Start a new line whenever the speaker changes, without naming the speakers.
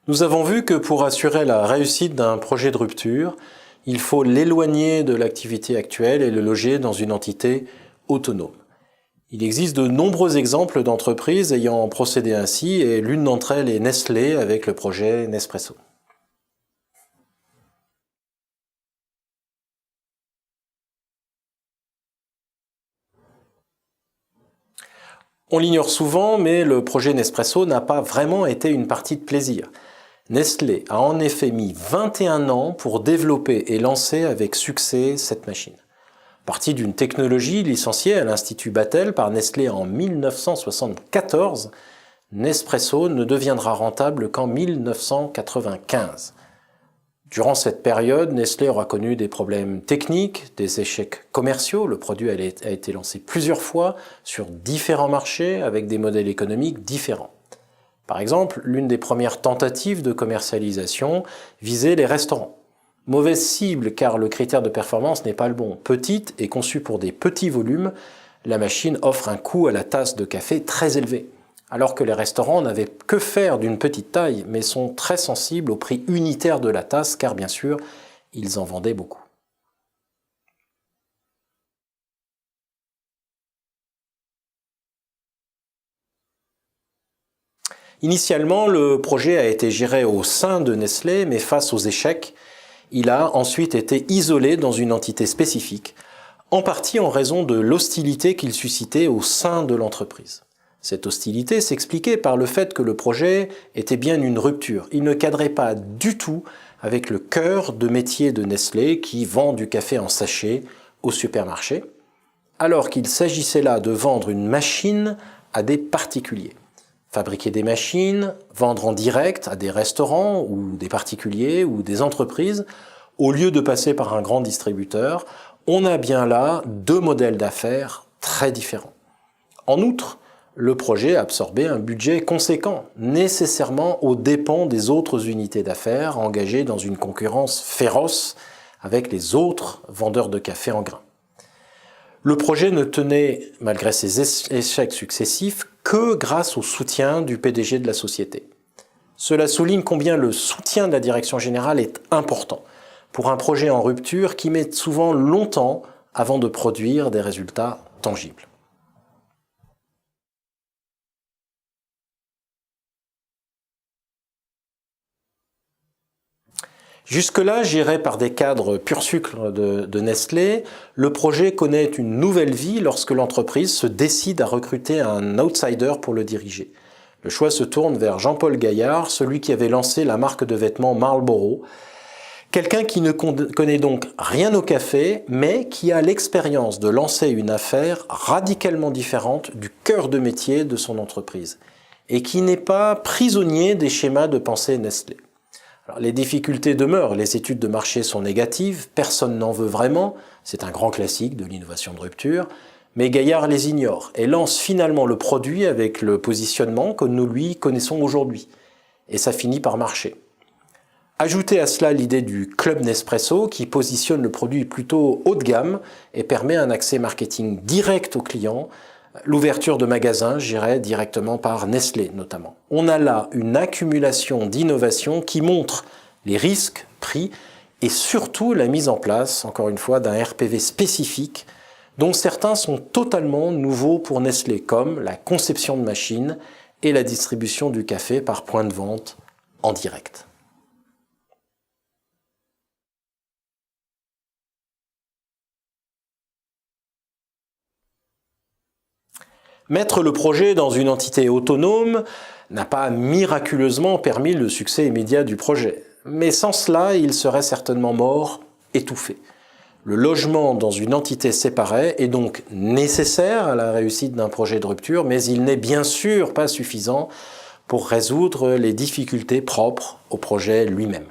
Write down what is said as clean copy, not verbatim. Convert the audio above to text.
Nous avons vu que pour assurer la réussite d'un projet de rupture, il faut l'éloigner de l'activité actuelle et le loger dans une entité autonome. Il existe de nombreux exemples d'entreprises ayant procédé ainsi et l'une d'entre elles est Nestlé avec le projet Nespresso. On l'ignore souvent, mais le projet Nespresso n'a pas vraiment été une partie de plaisir. Nestlé a en effet mis 21 ans pour développer et lancer avec succès cette machine. Partie d'une technologie licenciée à l'Institut Battelle par Nestlé en 1974, Nespresso ne deviendra rentable qu'en 1995. Durant cette période, Nestlé aura connu des problèmes techniques, des échecs commerciaux. Le produit a été lancé plusieurs fois sur différents marchés avec des modèles économiques différents. Par exemple, l'une des premières tentatives de commercialisation visait les restaurants. Mauvaise cible car le critère de performance n'est pas le bon. Petite et conçue pour des petits volumes, la machine offre un coût à la tasse de café très élevé. Alors que les restaurants n'avaient que faire d'une petite taille, mais sont très sensibles au prix unitaire de la tasse, car bien sûr, ils en vendaient beaucoup. Initialement, le projet a été géré au sein de Nestlé, mais face aux échecs, il a ensuite été isolé dans une entité spécifique, en partie en raison de l'hostilité qu'il suscitait au sein de l'entreprise. Cette hostilité s'expliquait par le fait que le projet était bien une rupture. Il ne cadrait pas du tout avec le cœur de métier de Nestlé qui vend du café en sachet au supermarché, alors qu'il s'agissait là de vendre une machine à des particuliers. Fabriquer des machines, vendre en direct à des restaurants ou des particuliers ou des entreprises, au lieu de passer par un grand distributeur, on a bien là deux modèles d'affaires très différents. En outre, le projet absorbait un budget conséquent, nécessairement aux dépens des autres unités d'affaires engagées dans une concurrence féroce avec les autres vendeurs de café en grains. Le projet ne tenait, malgré ses échecs successifs, que grâce au soutien du PDG de la société. Cela souligne combien le soutien de la direction générale est important pour un projet en rupture qui met souvent longtemps avant de produire des résultats tangibles. Jusque-là, géré par des cadres pur sucre de Nestlé, le projet connaît une nouvelle vie lorsque l'entreprise se décide à recruter un outsider pour le diriger. Le choix se tourne vers Jean-Paul Gaillard, celui qui avait lancé la marque de vêtements Marlboro. Quelqu'un qui ne connaît donc rien au café, mais qui a l'expérience de lancer une affaire radicalement différente du cœur de métier de son entreprise, et qui n'est pas prisonnier des schémas de pensée Nestlé. Alors, les difficultés demeurent, les études de marché sont négatives, personne n'en veut vraiment, c'est un grand classique de l'innovation de rupture, mais Gaillard les ignore et lance finalement le produit avec le positionnement que nous lui connaissons aujourd'hui. Et ça finit par marcher. Ajoutez à cela l'idée du Club Nespresso qui positionne le produit plutôt haut de gamme et permet un accès marketing direct aux clients, l'ouverture de magasins gérés directement par Nestlé notamment. On a là une accumulation d'innovations qui montre les risques pris et surtout la mise en place, encore une fois, d'un RPV spécifique dont certains sont totalement nouveaux pour Nestlé, comme la conception de machines et la distribution du café par point de vente en direct. Mettre le projet dans une entité autonome n'a pas miraculeusement permis le succès immédiat du projet. Mais sans cela, il serait certainement mort, étouffé. Le logement dans une entité séparée est donc nécessaire à la réussite d'un projet de rupture, mais il n'est bien sûr pas suffisant pour résoudre les difficultés propres au projet lui-même.